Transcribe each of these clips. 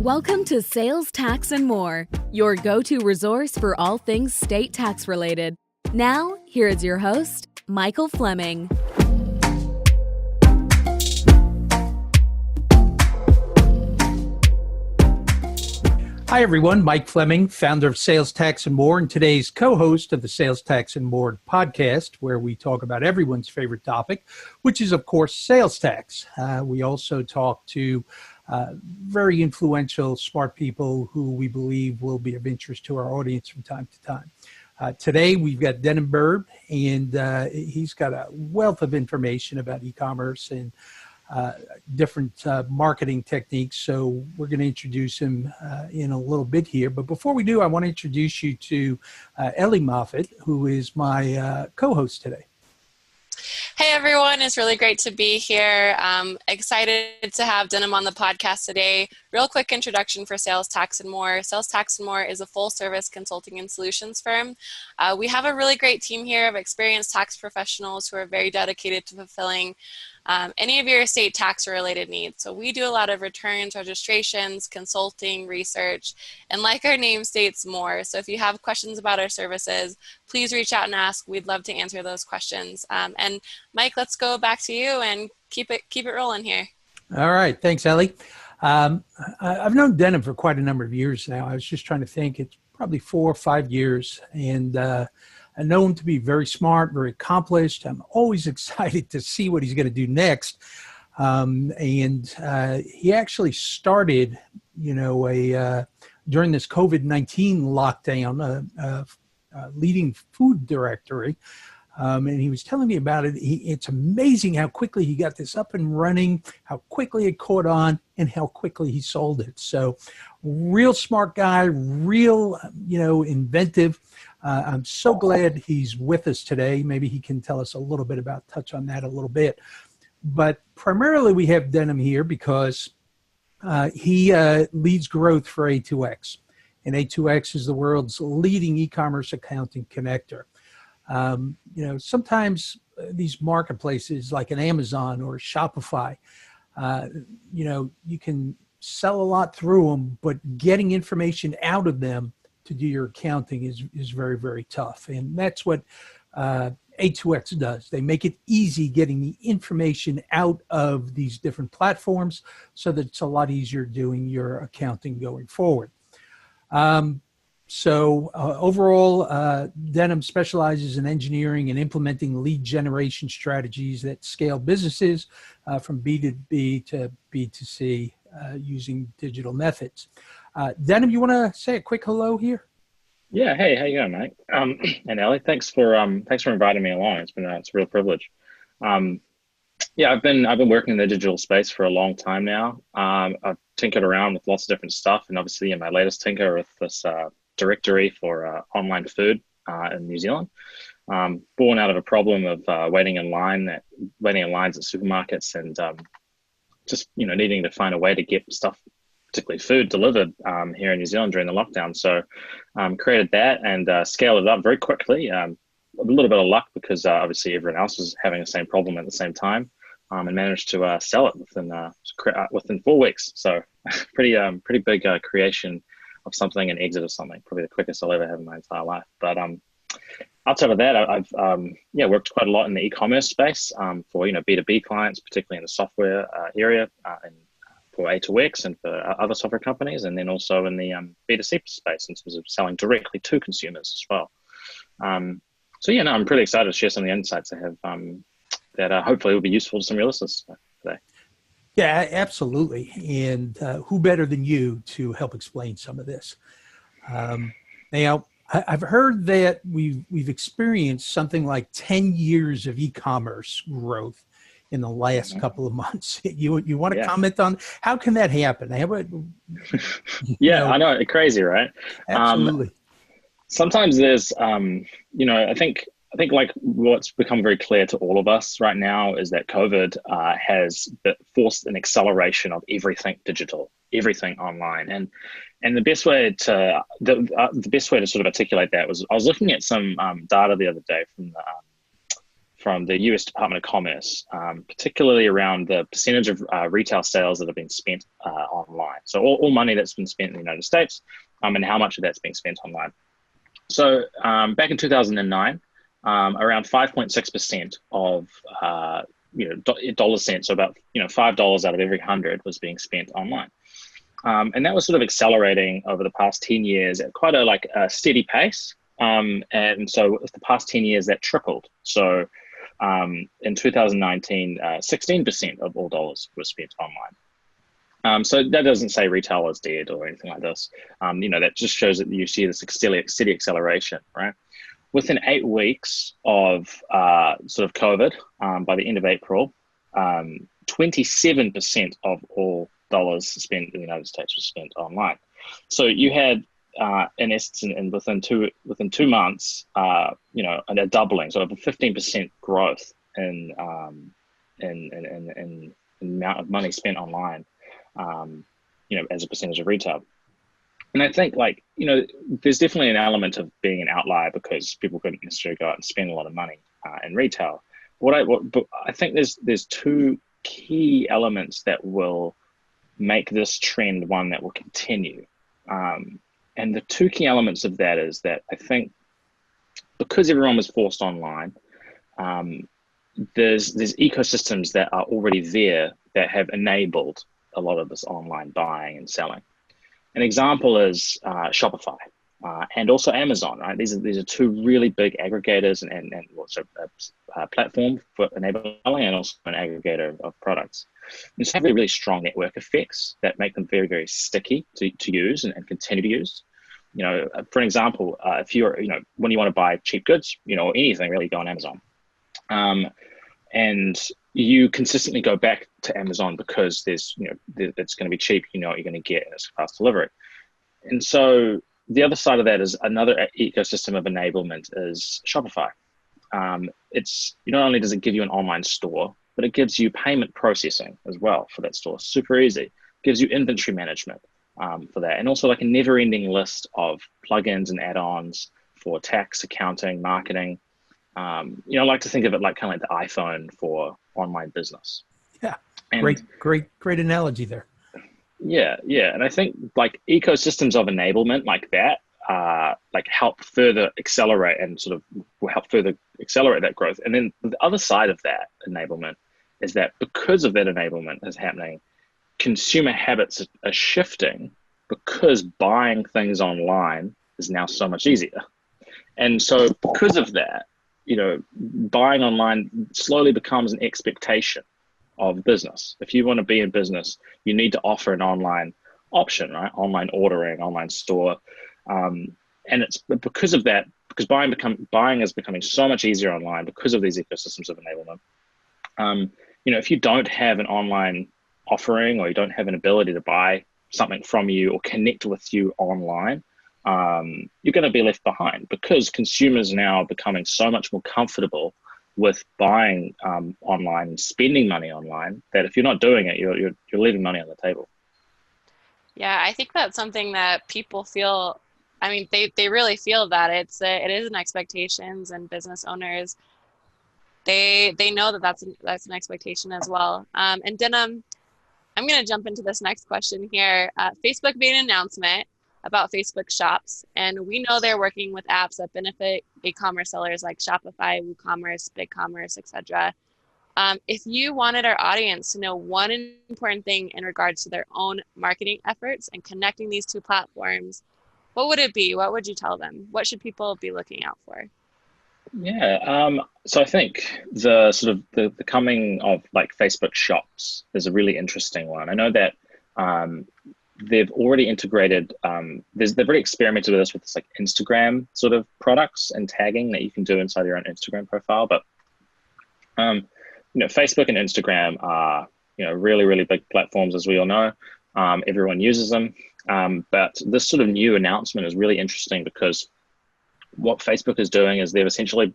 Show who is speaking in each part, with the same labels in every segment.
Speaker 1: Welcome to Sales, Tax, and More, your go-to resource for all things state tax related. Now, here is your host, Michael Fleming.
Speaker 2: Hi, everyone. Mike Fleming, founder of Sales, Tax, and More, and today's co-host of the Sales, Tax, and More podcast, where we talk about everyone's favorite topic, which is, of course, sales tax. We also talk to very influential, smart people who we believe will be of interest to our audience from time to time. Today, we've got Denham Burb, and he's got a wealth of information about e-commerce and different marketing techniques. So we're going to introduce him in a little bit here. But before we do, I want to introduce you to Ellie Moffat, who is my co-host today.
Speaker 3: Hey everyone, it's really great to be here. Excited to have Denham on the podcast today. Real quick introduction for Sales, Tax, and More. Sales, Tax, and More is a full-service consulting and solutions firm. We have a really great team here of experienced tax professionals who are very dedicated to fulfilling any of your estate tax-related needs. So we do a lot of returns, registrations, consulting, research, and like our name states, more. So if you have questions about our services, please reach out and ask. We'd love to answer those questions. And Mike, let's go back to you and keep it rolling here.
Speaker 2: All right. Thanks, Ellie. I've known Denham for quite a number of years now. I was just trying to think. It's probably 4 or 5 years. And I know him to be very smart, very accomplished. I'm always excited to see what he's going to do next. And he actually started, during this COVID-19 lockdown, a leading food directory. And he was telling me about it. It's amazing how quickly he got this up and running, how quickly it caught on, and how quickly he sold it. So real smart guy, real, inventive. I'm so glad he's with us today. Maybe he can tell us a little bit touch on that a little bit. But primarily we have Denham here because he leads growth for A2X. And A2X is the world's leading e-commerce accounting connector. Sometimes these marketplaces like an Amazon or Shopify, you can sell a lot through them, but getting information out of them to do your accounting is very, very tough. And that's what A2X does. They make it easy getting the information out of these different platforms so that it's a lot easier doing your accounting going forward. So overall, Denham specializes in engineering and implementing lead generation strategies that scale businesses from B2B to B2C using digital methods. Denham, you want to say a quick hello here?
Speaker 4: Yeah. Hey, how you going, mate? And Ellie, thanks for inviting me along. It's a real privilege. I've been working in the digital space for a long time now. I've tinkered around with lots of different stuff, and obviously in my latest tinker with this directory for online food in New Zealand, born out of a problem of waiting in lines at supermarkets and just needing to find a way to get stuff, particularly food, delivered here in New Zealand during the lockdown. So created that and scaled it up very quickly. A little bit of luck because obviously everyone else was having the same problem at the same time, and managed to sell it within 4 weeks. So pretty big creation of something and exit of something, probably the quickest I'll ever have in my entire life. But outside of that, I've worked quite a lot in the e-commerce space for B2B clients, particularly in the software area, and for A2X and for other software companies, and then also in the B2C space in terms of selling directly to consumers as well. I'm pretty excited to share some of the insights I have that hopefully will be useful to some of your listeners today.
Speaker 2: Yeah, absolutely. And who better than you to help explain some of this? Now, I've heard that we've experienced something like 10 years of e-commerce growth in the last couple of months. You want to comment on how can that happen? I
Speaker 4: know, crazy, right?
Speaker 2: Absolutely.
Speaker 4: Sometimes there's, I think like what's become very clear to all of us right now is that COVID has forced an acceleration of everything digital, everything online, and the best way to sort of articulate that was I was looking at some data the other day from the US Department of Commerce, particularly around the percentage of retail sales that have been spent online. So all money that's been spent in the United States, and how much of that's being spent online. So back in 2009, around 5.6% of dollar cents, so about $5 out of every 100 was being spent online. And that was sort of accelerating over the past 10 years at quite a steady pace. And so the past 10 years that tripled. So in 2019, 16% of all dollars were spent online. So that doesn't say retail is dead or anything like this. That just shows that you see this steady acceleration, right? Within 8 weeks of sort of COVID, by the end of April, 27% of all dollars spent in the United States was spent online. So you had, in essence, within 2 months, a doubling, sort of a 15% growth in amount of money spent online, as a percentage of retail. And I think, there's definitely an element of being an outlier because people couldn't necessarily go out and spend a lot of money in retail. But I think there's two key elements that will make this trend one that will continue. And the two key elements of that is that I think because everyone was forced online, there's ecosystems that are already there that have enabled a lot of this online buying and selling. An example is Shopify and also Amazon, right? These are two really big aggregators and also a platform for enabling and also an aggregator of products. And so have really strong network effects that make them very, very sticky to use and continue to use. For an example, if you're, when you want to buy cheap goods, or anything really, go on Amazon. And you consistently go back to Amazon because it's going to be cheap, what you're going to get, and it's fast delivery. And so the other side of that is another ecosystem of enablement is Shopify. It's not only does it give you an online store, but it gives you payment processing as well for that store. Super easy. It gives you inventory management for that. And also a never-ending list of plugins and add-ons for tax, accounting, marketing. I like to think of it kind of like the iPhone for online business.
Speaker 2: Yeah, and great analogy there.
Speaker 4: Yeah. And I think ecosystems of enablement like that help further accelerate and sort of will help further accelerate that growth. And then the other side of that enablement is that because of that enablement is happening, consumer habits are shifting because buying things online is now so much easier. And so because of that, buying online slowly becomes an expectation of business. If you want to be in business, you need to offer an online option, right? Online ordering, online store. And it's because of that, because buying is becoming so much easier online because of these ecosystems of enablement. If you don't have an online offering or you don't have an ability to buy something from you or connect with you online, you're going to be left behind because consumers now are becoming so much more comfortable with buying online and spending money online that if you're not doing it, you're leaving money on the table.
Speaker 3: Yeah, I think that's something that people feel. I mean, they really feel that it is an expectations, and business owners they know that that's an expectation as well. And Denham, I'm going to jump into this next question here. Facebook made an announcement about Facebook Shops, and we know they're working with apps that benefit e-commerce sellers like Shopify, WooCommerce, BigCommerce, etc. If you wanted our audience to know one important thing in regards to their own marketing efforts and connecting these two platforms, what would it be? What would you tell them? What should people be looking out for?
Speaker 4: Yeah, so I think the sort of the coming of Facebook Shops is a really interesting one. I know that they've already integrated, they've already experimented with this with this Instagram sort of products and tagging that you can do inside your own Instagram profile. But Facebook and Instagram are really, really big platforms, as we all know. Everyone uses them. But this sort of new announcement is really interesting because what Facebook is doing is they've officially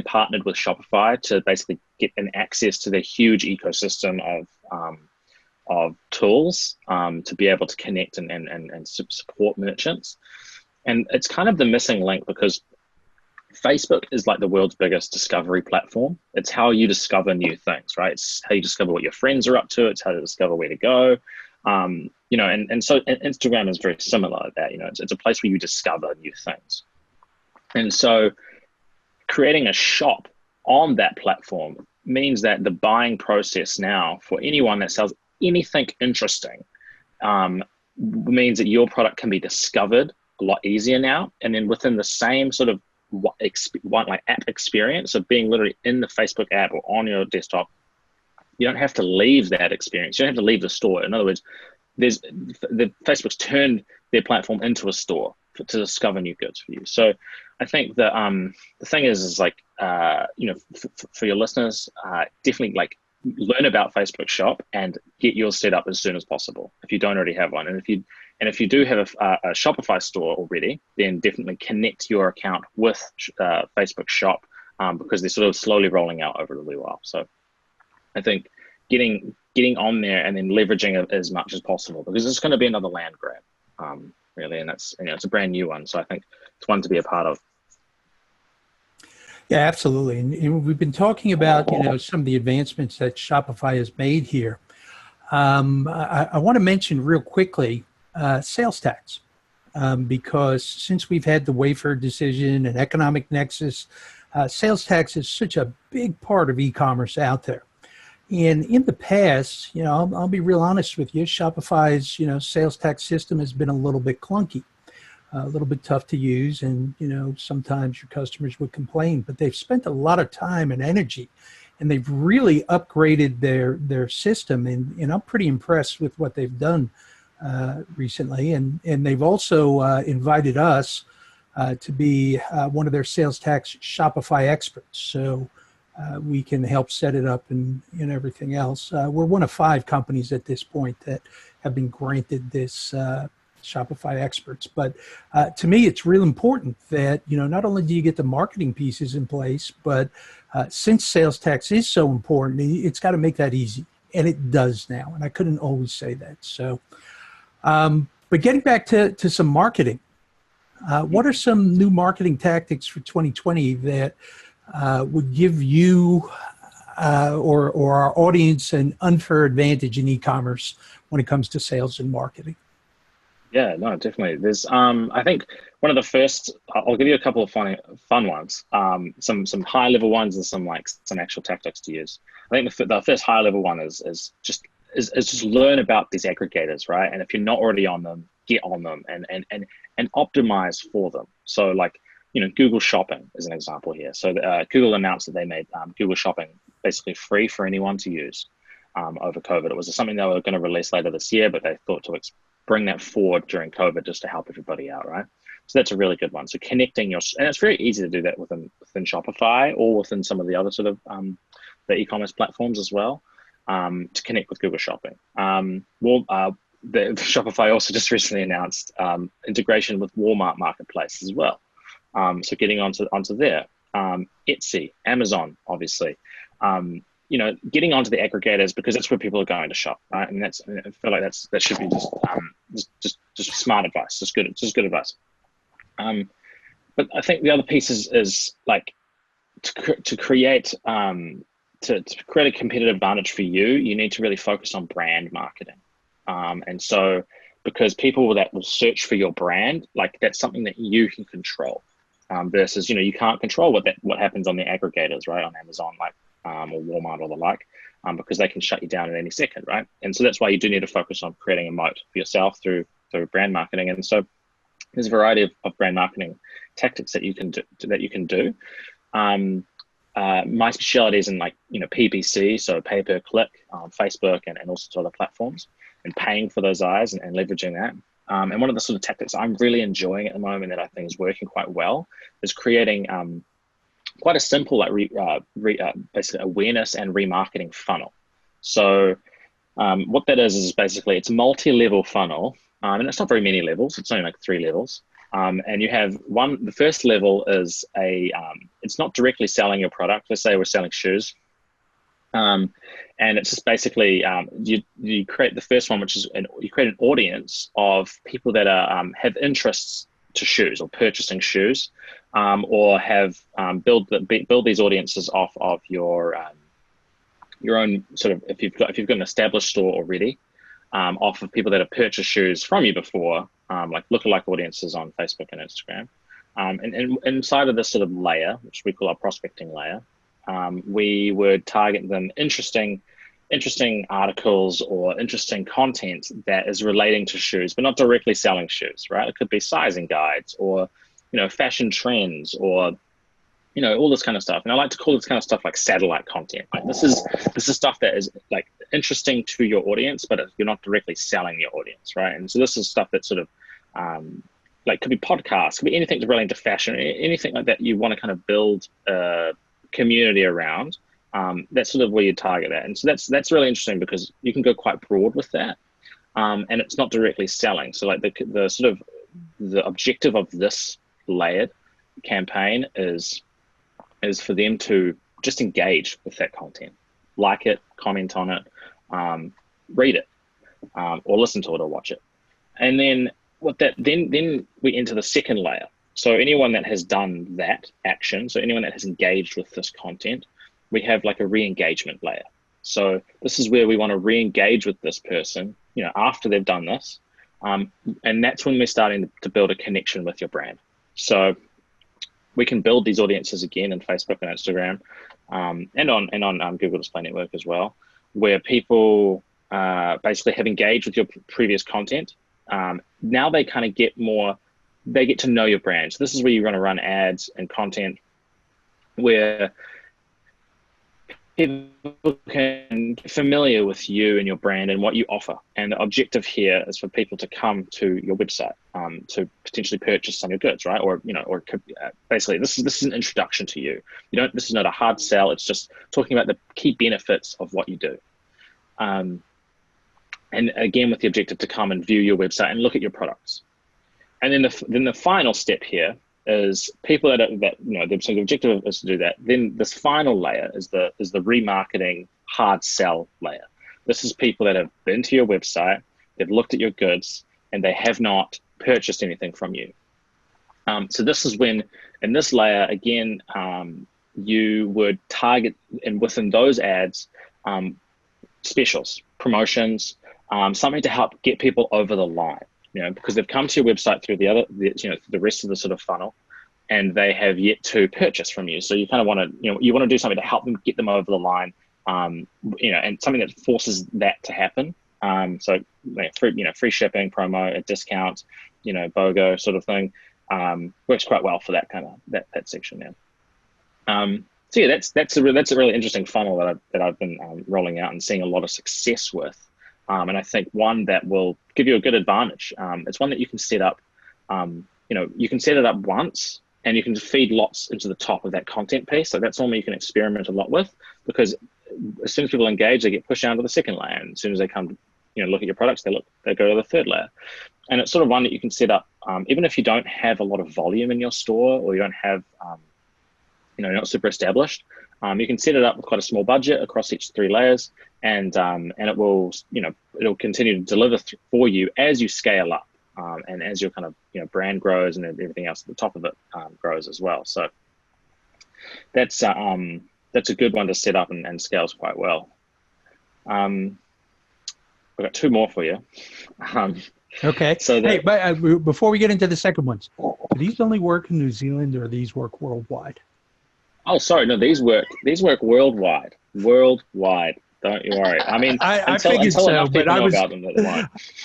Speaker 4: partnered with Shopify to basically get an access to their huge ecosystem of tools to be able to connect and support merchants. And it's kind of the missing link because Facebook is like the world's biggest discovery platform. It's how you discover new things, right? It's how you discover what your friends are up to. It's how to discover where to go. So Instagram is very similar to that. It's a place where you discover new things. And so creating a shop on that platform means that the buying process now for anyone that sells anything interesting means that your product can be discovered a lot easier now. And then within the same sort of app experience of being literally in the Facebook app or on your desktop, you don't have to leave that experience. You don't have to leave the store. In other words, Facebook's turned their platform into a store to discover new goods for you. So I think that the thing is like, for your listeners, definitely like learn about Facebook Shop and get yours set up as soon as possible if you don't already have one. And if you do have a Shopify store already, then definitely connect your account with Facebook Shop because they're sort of slowly rolling out over a little while. So I think getting on there and then leveraging it as much as possible, because it's going to be another land grab, really, and that's it's a brand new one. So I think it's one to be a part of.
Speaker 2: Yeah, absolutely. And we've been talking about some of the advancements that Shopify has made here. I want to mention real quickly sales tax, because since we've had the Wayfair decision and economic nexus, sales tax is such a big part of e-commerce out there. And in the past, I'll be real honest with you, Shopify's, sales tax system has been a little bit clunky, a little bit tough to use. And, sometimes your customers would complain, but they've spent a lot of time and energy and they've really upgraded their system. And I'm pretty impressed with what they've done recently. And they've also invited us to be one of their sales tax Shopify experts. So we can help set it up and everything else. We're one of 5 companies at this point that have been granted this Shopify experts. But to me, it's real important that, not only do you get the marketing pieces in place, but since sales tax is so important, it's got to make that easy. And it does now. And I couldn't always say that. So, but getting back to some marketing, what are some new marketing tactics for 2020 that would give you or our audience an unfair advantage in e-commerce when it comes to sales and marketing?
Speaker 4: Yeah, no, definitely. There's, I think one of the first, I'll give you a couple of fun ones, some high level ones and some actual tactics to use. I think the first high level one is just learn about these aggregators, right? And if you're not already on them, get on them and optimize for them. So Google Shopping is an example here. So Google announced that they made Google Shopping basically free for anyone to use over COVID. It was something they were going to release later this year, but they thought to bring that forward during COVID just to help everybody out, right? So that's a really good one. So connecting and it's very easy to do that within Shopify or within some of the other sort of the e-commerce platforms as well, to connect with Google Shopping. The Shopify also just recently announced integration with Walmart Marketplace as well. So getting onto there, Etsy, Amazon, obviously, getting onto the aggregators because that's where people are going to shop, right? And I feel like that should be just smart advice, just good advice. But I think the other piece is like to create a competitive advantage for you, you need to really focus on brand marketing. And so because people that will search for your brand, like that's something that you can control. Versus, you can't control what happens on the aggregators, right? On Amazon, or Walmart or the like, because they can shut you down at any second, right? And so that's why you do need to focus on creating a moat for yourself through brand marketing. And so there's a variety of brand marketing tactics that you can do. My specialty is in PPC, so pay per click on Facebook and also other platforms, and paying for those eyes and leveraging that. And one of the sort of tactics I'm really enjoying at the moment that I think is working quite well is creating quite a simple basically awareness and remarketing funnel. So what that is basically it's a multi-level funnel, and it's not very many levels. It's only 3 levels. And you have the first level is it's not directly selling your product. Let's say we're selling shoes. And it's just basically you create the first one, which is you create an audience of people that have interests to shoes or purchasing shoes, or have build these audiences off of your own sort of, if you've got an established store already, off of people that have purchased shoes from you before, like lookalike audiences on Facebook and Instagram. And inside of this sort of layer, which we call our prospecting layer, we would target them interesting articles or interesting content that is relating to shoes, but not directly selling shoes, right? It could be sizing guides or, fashion trends or, all this kind of stuff. And I like to call this kind of stuff like satellite content. Like this is stuff that is like interesting to your audience, but you're not directly selling your audience, right? And so this is stuff that sort of like could be podcasts, could be anything relating to fashion, anything like that you want to kind of build a community around. That's sort of where you target that. And so that's really interesting because you can go quite broad with that. And it's not directly selling. So like the sort of the objective of this layered campaign is for them to just engage with that content, like it, comment on it, read it, or listen to it or watch it. And then then we enter the second layer. So anyone that has done that action, so anyone that has engaged with this content, we have like a re-engagement layer. So this is where we want to re-engage with this person, after they've done this. And that's when we're starting to build a connection with your brand. So we can build these audiences again in Facebook and Instagram, and on Google Display Network as well, where people basically have engaged with your previous content. Now they kind of get to know your brand. So this is where you're going to run ads and content where people can get familiar with you and your brand and what you offer. And the objective here is for people to come to your website to potentially purchase some of your goods, right? Or basically this is an introduction to you. This is not a hard sell. It's just talking about the key benefits of what you do. And again, with the objective to come and view your website and look at your products. And then the final step here is people the objective is to do that. Then this final layer is the remarketing hard sell layer. This is people that have been to your website, they've looked at your goods, and they have not purchased anything from you. So this is when, in this layer, again, you would target, and within those ads, specials, promotions, something to help get people over the line. Because they've come to your website through the rest of the sort of funnel, and they have yet to purchase from you. So you kind of want to, you want to do something to help them get them over the line, and something that forces that to happen. So free shipping, promo, a discount, BOGO sort of thing, works quite well for that kind of that section now. So yeah, that's a really interesting funnel that I've been rolling out and seeing a lot of success with. And I think one that will give you a good advantage. It's one that you can set up, you can set it up once and you can feed lots into the top of that content piece. So that's one where you can experiment a lot with, because as soon as people engage, they get pushed down to the second layer. And as soon as they come to, look at your products, they go to the third layer. And it's sort of one that you can set up, even if you don't have a lot of volume in your store, or you don't have, you're not super established. You can set it up with quite a small budget across each 3 layers, and it will, it'll continue to deliver for you as you scale up, and as your kind of brand grows and everything else at the top of it grows as well. So that's a good one to set up and scales quite well. I've got 2 more for you.
Speaker 2: Okay.
Speaker 4: So
Speaker 2: but before we get into the second ones, do these only work in New Zealand, or these work worldwide?
Speaker 4: Oh, sorry. No, these work worldwide. Worldwide. Don't you worry. I mean,
Speaker 2: I figured so, but I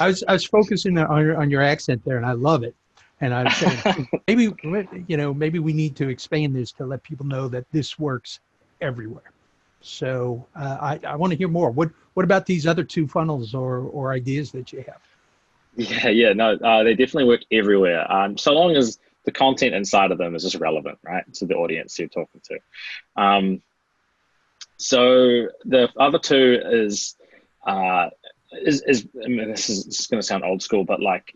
Speaker 2: was focusing on your accent there, and I love it. And I'm saying maybe we need to expand this to let people know that this works everywhere. So I want to hear more. What about these other 2 funnels or ideas that you have?
Speaker 4: Yeah, no, they definitely work everywhere. So long as the content inside of them is just relevant, right, to the audience you're talking to. So the other 2 is I mean, this is going to sound old school, but like,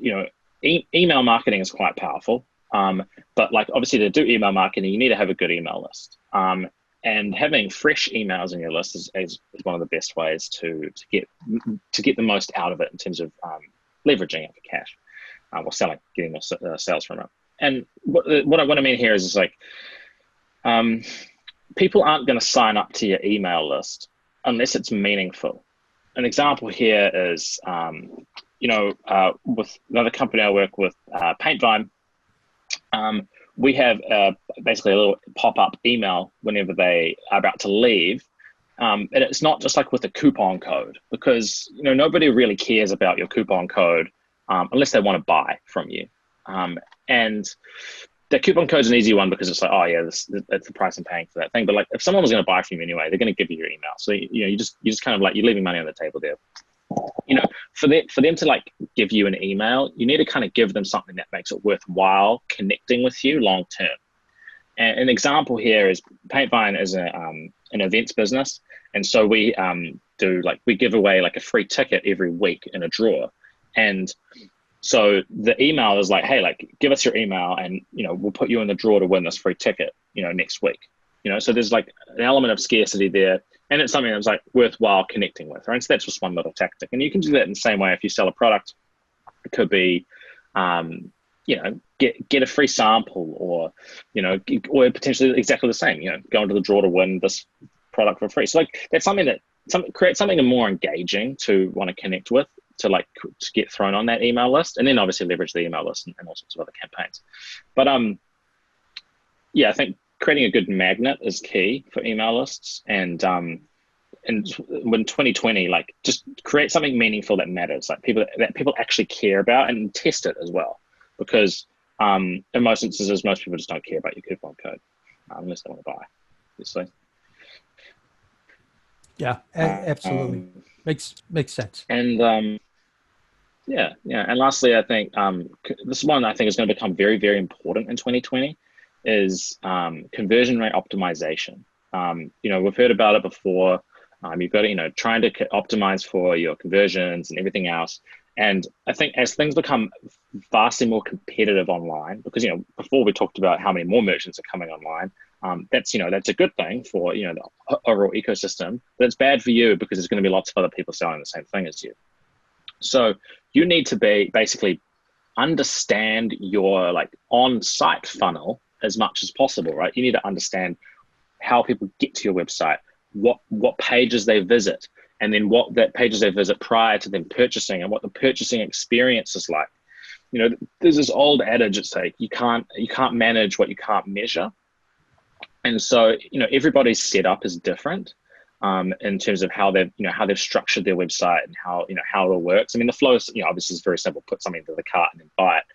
Speaker 4: email marketing is quite powerful. But like, obviously to do email marketing, you need to have a good email list. And having fresh emails in your list is one of the best ways to get the most out of it in terms of leveraging it for cash, or selling, getting more sales from it. and what I mean here is like, people aren't going to sign up to your email list unless it's meaningful. An example here is, with another company I work with, Paintvine, we have basically a little pop-up email whenever they are about to leave. And it's not just like with a coupon code, because nobody really cares about your coupon code unless they want to buy from you. And the coupon code is an easy one because it's like, oh yeah, that's the price I'm paying for that thing. But like, if someone was going to buy from you anyway, they're going to give you your email. So you just kind of like, you're leaving money on the table there. For them to like give you an email, you need to kind of give them something that makes it worthwhile connecting with you long term. And an example here is Paintvine is an events business, and so we we give away like a free ticket every week in a draw. And so the email is like, hey, like give us your email and we'll put you in the draw to win this free ticket next week. So there's like an element of scarcity there, and it's something that's like worthwhile connecting with, right? So that's just one little tactic, and you can do that in the same way if you sell a product. It could be get a free sample, or or potentially exactly the same, go into the draw to win this product for free. So like that's create something more engaging to want to connect with, to get thrown on that email list, and then obviously leverage the email list and all sorts of other campaigns. But I think creating a good magnet is key for email lists, and when 2020, like just create something meaningful that matters, like that people actually care about, and test it as well, because in most instances, most people just don't care about your coupon code unless they want to buy, obviously.
Speaker 2: Yeah, absolutely. Makes sense.
Speaker 4: And and lastly, I think this one I think is going to become very, very important in 2020 is conversion rate optimization. We've heard about it before. You've got to, trying to optimize for your conversions and everything else. And I think as things become vastly more competitive online, because, before we talked about how many more merchants are coming online, that's a good thing for, the overall ecosystem, but it's bad for you because there's going to be lots of other people selling the same thing as you. So you need to basically understand your on-site funnel as much as possible, right? You need to understand how people get to your website, what pages they visit, and then what that pages they visit prior to them purchasing, and what the purchasing experience is like. There's this old adage, it's like you can't manage what you can't measure. And so, everybody's setup is different in terms of how they've structured their website and how it all works. I mean, the flow is, obviously is very simple: put something into the cart and then buy it.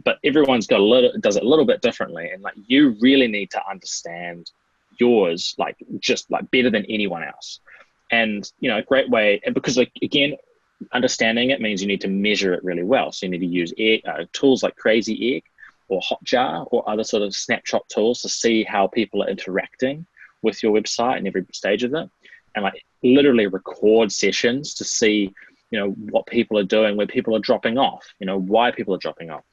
Speaker 4: But everyone's does it a little bit differently, and you really need to understand yours just better than anyone else. And a great way, because again, understanding it means you need to measure it really well. So you need to use tools like Crazy Egg or Hotjar or other sort of snapshot tools to see how people are interacting with your website in every stage of it, and literally record sessions to see what people are doing, where people are dropping off, why people are dropping off,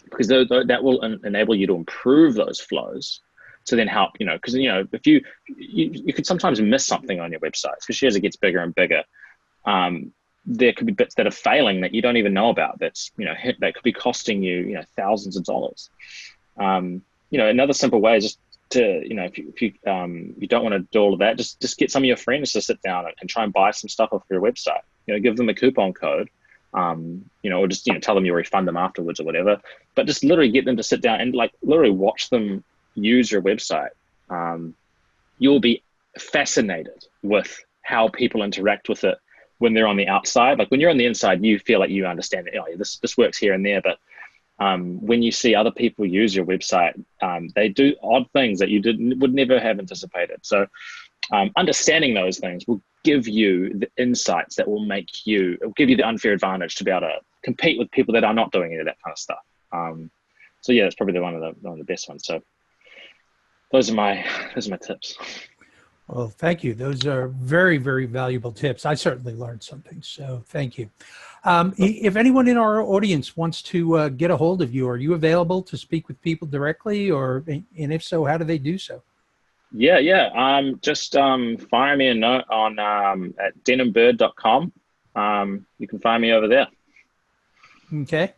Speaker 4: because that will enable you to improve those flows to then help, because if you could sometimes miss something on your website, especially as it gets bigger and bigger. There could be bits that are failing that you don't even know about, that could be costing you thousands of dollars. Another simple way is just to if you don't want to do all of that, just get some of your friends to sit down and try and buy some stuff off your website. Give them a coupon code, or just tell them you refund them afterwards or whatever. But just literally get them to sit down and literally watch them use your website. You'll be fascinated with how people interact with it when they're on the outside. When you're on the inside, you feel like you understand it. This works here and there, but when you see other people use your website, they do odd things that you would never have anticipated. So understanding those things will give you the insights that will give you the unfair advantage to be able to compete with people that are not doing any of that kind of stuff. So yeah, it's probably one of the best ones. So those are my tips.
Speaker 2: Well, thank you. Those are very, very valuable tips. I certainly learned something, so thank you. If anyone in our audience wants to get a hold of you, are you available to speak with people directly, and if so, how do they do so?
Speaker 4: Yeah. Just fire me a note on at denimbird.com. You can find me over there.
Speaker 2: Okay.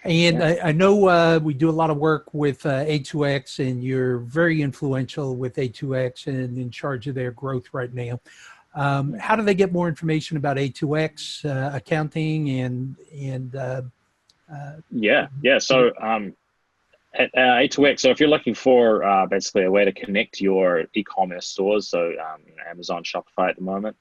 Speaker 2: And I know we do a lot of work with A2X, and you're very influential with A2X and in charge of their growth right now. How do they get more information about A2X accounting
Speaker 4: So at A2X, so if you're looking for basically a way to connect your e-commerce stores, so Amazon, Shopify at the moment,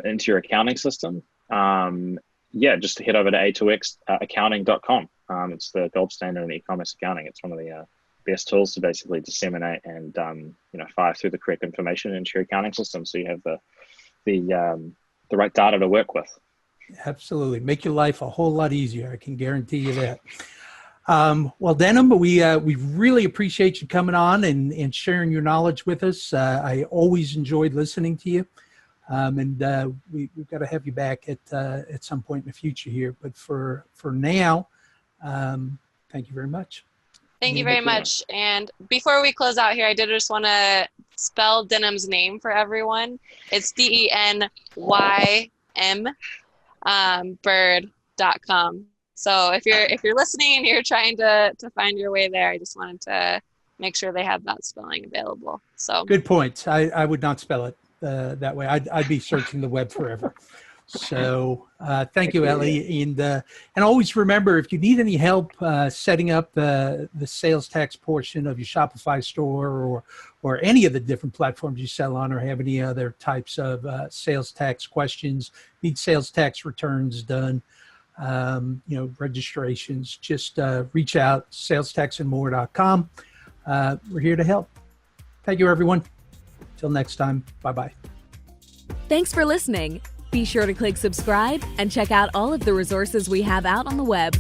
Speaker 4: into your accounting system, just head over to A2X accounting.com. It's the gold standard in e-commerce accounting. It's one of the best tools to basically disseminate and fire through the correct information into your accounting system, so you have the right data to work with.
Speaker 2: Absolutely, make your life a whole lot easier. I can guarantee you that. Well, Denham, we really appreciate you coming on and sharing your knowledge with us. I always enjoyed listening to you, and we've got to have you back at some point in the future here. But for now, thank you very much.
Speaker 3: Thank you very much. And before we close out here, I did just want to spell Denham's name for everyone. It's DENYM, bird.com. So if you're listening and you're trying to find your way there, I just wanted to make sure they have that spelling available. So
Speaker 2: good point. I would not spell it that way. I'd be searching the web forever. So thank you, Ellie. And always remember, if you need any help setting up the sales tax portion of your Shopify store or any of the different platforms you sell on, or have any other types of sales tax questions, need sales tax returns done, registrations, just reach out, salestaxandmore.com. We're here to help. Thank you, everyone. Till next time. Bye-bye.
Speaker 1: Thanks for listening. Be sure to click subscribe and check out all of the resources we have out on the web.